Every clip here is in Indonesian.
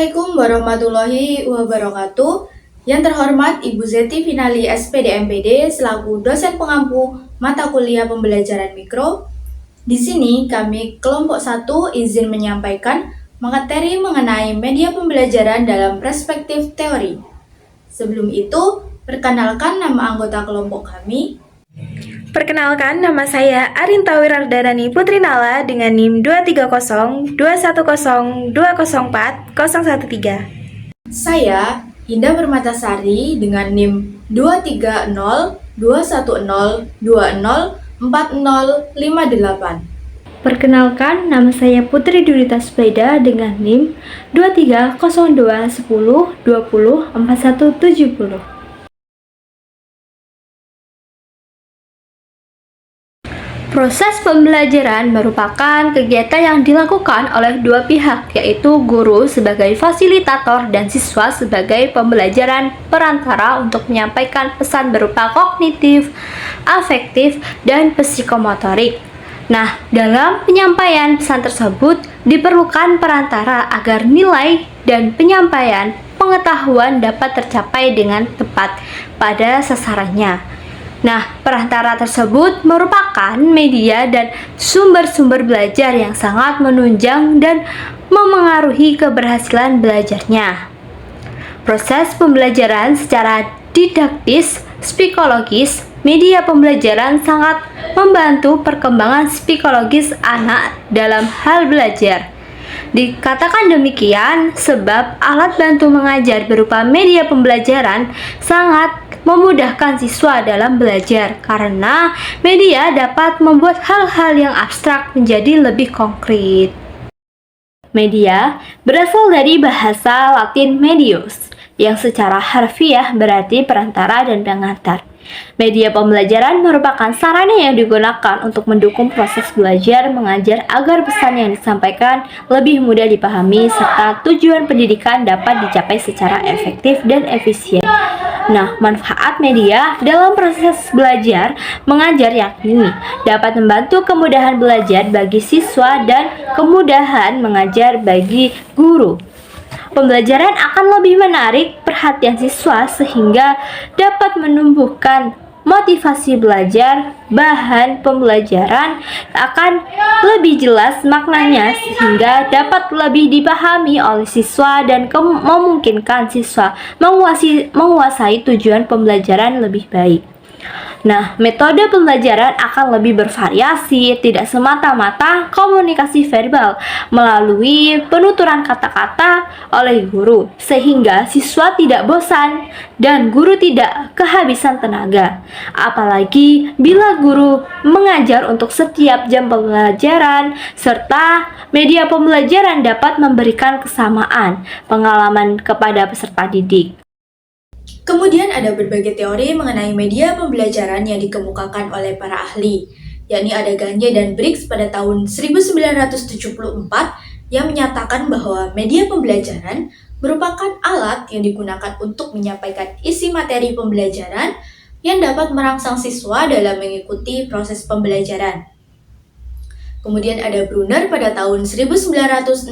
Assalamualaikum warahmatullahi wabarakatuh. Yang terhormat Ibu Zeti Finali SPD MPD selaku dosen pengampu mata kuliah pembelajaran mikro. Di sini kami kelompok 1 izin menyampaikan materi mengenai media pembelajaran dalam perspektif teori. Sebelum itu, perkenalkan nama anggota kelompok kami. Perkenalkan, nama saya Arinta Wirardani Putri Nala dengan NIM 2302010404013. Saya Indah Permatasari dengan NIM 2302020404058. Perkenalkan, nama saya Putri Durita Speda dengan NIM 230210204170. Proses pembelajaran merupakan kegiatan yang dilakukan oleh dua pihak, yaitu guru sebagai fasilitator dan siswa sebagai pembelajaran perantara untuk menyampaikan pesan berupa kognitif, afektif, dan psikomotorik. Nah, dalam penyampaian pesan tersebut diperlukan perantara agar nilai dan penyampaian pengetahuan dapat tercapai dengan tepat pada sasarannya. Nah, perantara tersebut merupakan media dan sumber-sumber belajar yang sangat menunjang dan memengaruhi keberhasilan belajarnya. Proses pembelajaran secara didaktis, psikologis, media pembelajaran sangat membantu perkembangan psikologis anak dalam hal belajar. Dikatakan demikian sebab alat bantu mengajar berupa media pembelajaran sangat memudahkan siswa dalam belajar karena media dapat membuat hal-hal yang abstrak menjadi lebih konkret. Media berasal dari bahasa Latin medius yang secara harfiah berarti perantara dan pengantar. Media pembelajaran merupakan sarana yang digunakan untuk mendukung proses belajar mengajar agar pesan yang disampaikan lebih mudah dipahami serta tujuan pendidikan dapat dicapai secara efektif dan efisien. Nah, manfaat media dalam proses belajar mengajar yakni dapat membantu kemudahan belajar bagi siswa dan kemudahan mengajar bagi guru. Pembelajaran akan lebih menarik perhatian siswa sehingga dapat menumbuhkan motivasi belajar. Bahan pembelajaran akan lebih jelas maknanya sehingga dapat lebih dipahami oleh siswa dan memungkinkan siswa menguasai tujuan pembelajaran lebih baik. Nah, metode pembelajaran akan lebih bervariasi, tidak semata-mata komunikasi verbal melalui penuturan kata-kata oleh guru, sehingga siswa tidak bosan dan guru tidak kehabisan tenaga. Apalagi bila guru mengajar untuk setiap jam pembelajaran, serta media pembelajaran dapat memberikan kesamaan pengalaman kepada peserta didik. Kemudian ada berbagai teori mengenai media pembelajaran yang dikemukakan oleh para ahli, yakni ada Gagne dan Briggs pada tahun 1974 yang menyatakan bahwa media pembelajaran merupakan alat yang digunakan untuk menyampaikan isi materi pembelajaran yang dapat merangsang siswa dalam mengikuti proses pembelajaran. Kemudian ada Brunner pada tahun 1966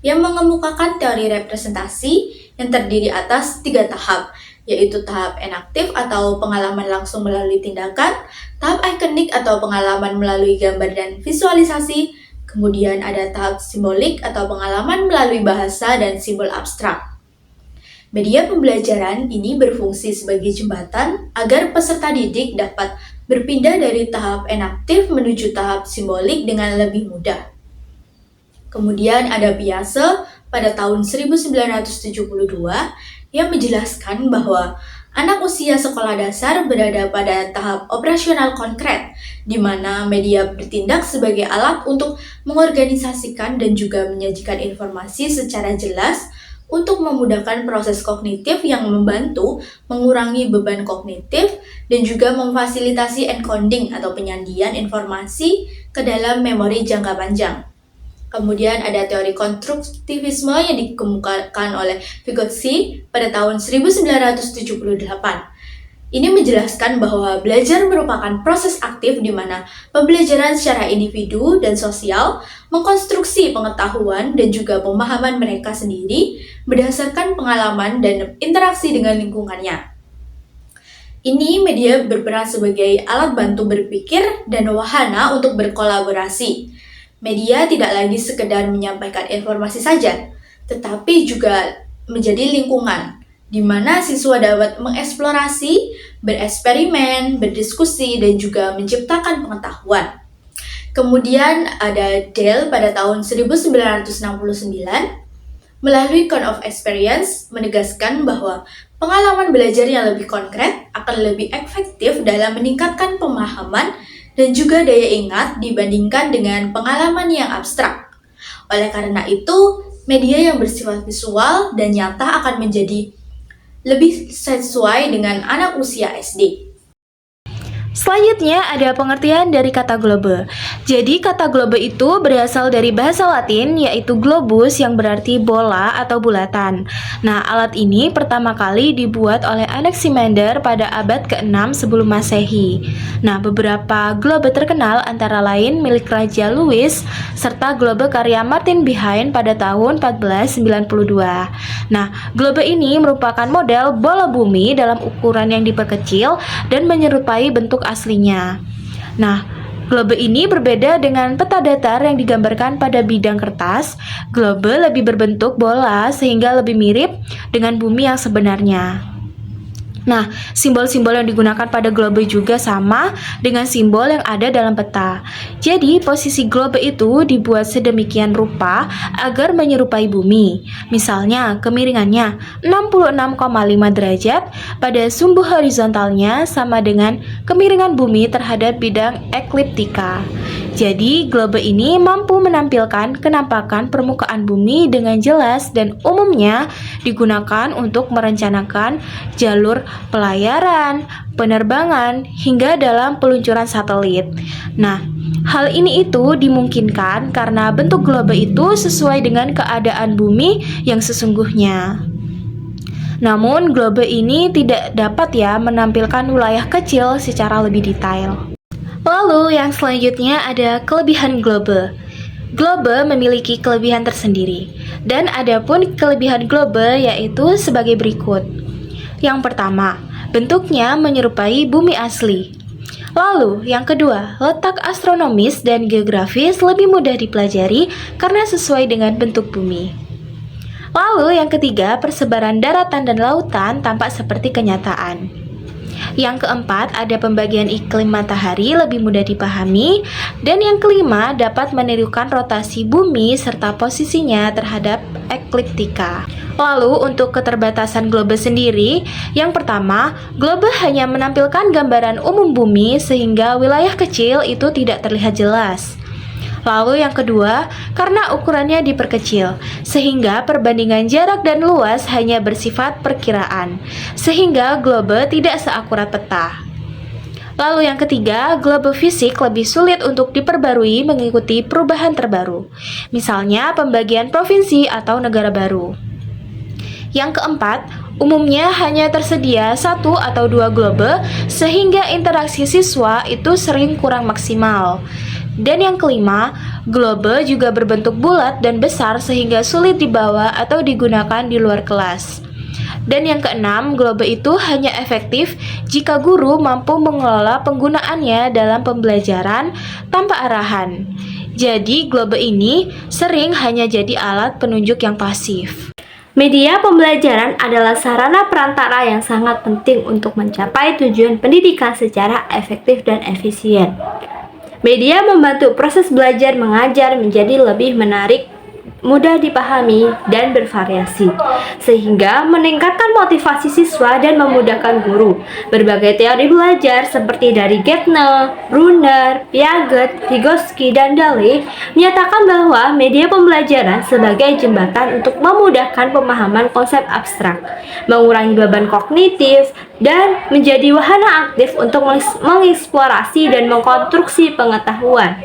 yang mengemukakan teori representasi yang terdiri atas 3 tahap, yaitu tahap enaktif atau pengalaman langsung melalui tindakan, tahap ikonik atau pengalaman melalui gambar dan visualisasi, kemudian ada tahap simbolik atau pengalaman melalui bahasa dan simbol abstrak. Media pembelajaran ini berfungsi sebagai jembatan agar peserta didik dapat berpindah dari tahap enaktif menuju tahap simbolik dengan lebih mudah. Kemudian ada Piaget pada tahun 1972 yang menjelaskan bahwa anak usia sekolah dasar berada pada tahap operasional konkret, di mana media bertindak sebagai alat untuk mengorganisasikan dan juga menyajikan informasi secara jelas untuk memudahkan proses kognitif yang membantu mengurangi beban kognitif dan juga memfasilitasi encoding atau penyandian informasi ke dalam memori jangka panjang. Kemudian ada teori konstruktivisme yang dikemukakan oleh Vygotsky pada tahun 1978. Ini menjelaskan bahwa belajar merupakan proses aktif di mana pembelajaran secara individu dan sosial mengkonstruksi pengetahuan dan juga pemahaman mereka sendiri berdasarkan pengalaman dan interaksi dengan lingkungannya. Ini media berperan sebagai alat bantu berpikir dan wahana untuk berkolaborasi. Media tidak lagi sekedar menyampaikan informasi saja, tetapi juga menjadi lingkungan di mana siswa dapat mengeksplorasi, bereksperimen, berdiskusi, dan juga menciptakan pengetahuan. Kemudian ada Dell pada tahun 1969 melalui Count of Experience menegaskan bahwa pengalaman belajar yang lebih konkret akan lebih efektif dalam meningkatkan pemahaman dan juga daya ingat dibandingkan dengan pengalaman yang abstrak. Oleh karena itu, media yang bersifat visual dan nyata akan menjadi lebih sesuai dengan anak usia SD. Selanjutnya ada pengertian dari kata globe. Jadi kata globe itu berasal dari bahasa Latin yaitu globus yang berarti bola atau bulatan. Nah, alat ini pertama kali dibuat oleh Anaximander pada abad ke-6 sebelum Masehi. Nah, beberapa globe terkenal antara lain milik Raja Louis serta globe karya Martin Behind pada tahun 1492. Nah, globe ini merupakan model bola bumi dalam ukuran yang diperkecil dan menyerupai bentuk aslinya. Nah, globe ini berbeda dengan peta datar yang digambarkan pada bidang kertas. Globe lebih berbentuk bola sehingga lebih mirip dengan bumi yang sebenarnya. Nah, simbol-simbol yang digunakan pada globe juga sama dengan simbol yang ada dalam peta. Jadi, posisi globe itu dibuat sedemikian rupa agar menyerupai bumi. Misalnya, kemiringannya 66,5 derajat pada sumbu horizontalnya sama dengan kemiringan bumi terhadap bidang ekliptika. Jadi, globe ini mampu menampilkan kenampakan permukaan bumi dengan jelas dan umumnya digunakan untuk merencanakan jalur pelayaran, penerbangan, hingga dalam peluncuran satelit. Nah, hal ini itu dimungkinkan karena bentuk globe itu sesuai dengan keadaan bumi yang sesungguhnya. Namun, globe ini tidak dapat menampilkan wilayah kecil secara lebih detail. Lalu yang selanjutnya ada kelebihan globe. Globe memiliki kelebihan tersendiri, dan adapun kelebihan globe yaitu sebagai berikut. Yang pertama, bentuknya menyerupai bumi asli. Lalu, yang kedua, letak astronomis dan geografis lebih mudah dipelajari karena sesuai dengan bentuk bumi. Lalu, yang ketiga, persebaran daratan dan lautan tampak seperti kenyataan. Yang keempat, ada pembagian iklim matahari lebih mudah dipahami. Dan yang kelima, dapat menirukan rotasi bumi serta posisinya terhadap ekliptika. Lalu, untuk keterbatasan globe sendiri, yang pertama, globe hanya menampilkan gambaran umum bumi sehingga wilayah kecil itu tidak terlihat jelas. Lalu yang kedua, karena ukurannya diperkecil, sehingga perbandingan jarak dan luas hanya bersifat perkiraan, sehingga globe tidak seakurat peta. Lalu yang ketiga, globe fisik lebih sulit untuk diperbarui mengikuti perubahan terbaru, misalnya pembagian provinsi atau negara baru. Yang keempat, umumnya hanya tersedia 1 atau 2 globe, sehingga interaksi siswa itu sering kurang maksimal. Dan yang kelima, globe juga berbentuk bulat dan besar sehingga sulit dibawa atau digunakan di luar kelas. Dan yang keenam, globe itu hanya efektif jika guru mampu mengelola penggunaannya dalam pembelajaran tanpa arahan. Jadi, globe ini sering hanya jadi alat penunjuk yang pasif. Media pembelajaran adalah sarana perantara yang sangat penting untuk mencapai tujuan pendidikan secara efektif dan efisien. Media membantu proses belajar mengajar menjadi lebih menarik, mudah dipahami, dan bervariasi, sehingga meningkatkan motivasi siswa dan memudahkan guru. Berbagai teori belajar seperti dari Gertner, Brunner, Piaget, Vygotsky, dan Dalley menyatakan bahwa media pembelajaran sebagai jembatan untuk memudahkan pemahaman konsep abstrak, mengurangi beban kognitif, dan menjadi wahana aktif untuk mengeksplorasi dan mengkonstruksi pengetahuan.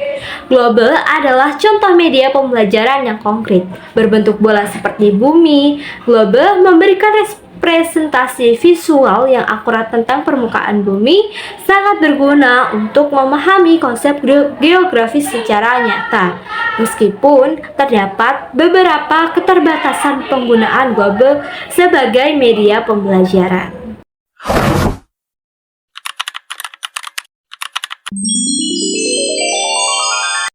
Globe adalah contoh media pembelajaran yang konkret, berbentuk bola seperti bumi. Globe memberikan presentasi visual yang akurat tentang permukaan bumi sangat berguna untuk memahami konsep geografis secara nyata. Meskipun terdapat beberapa keterbatasan penggunaan Google sebagai media pembelajaran.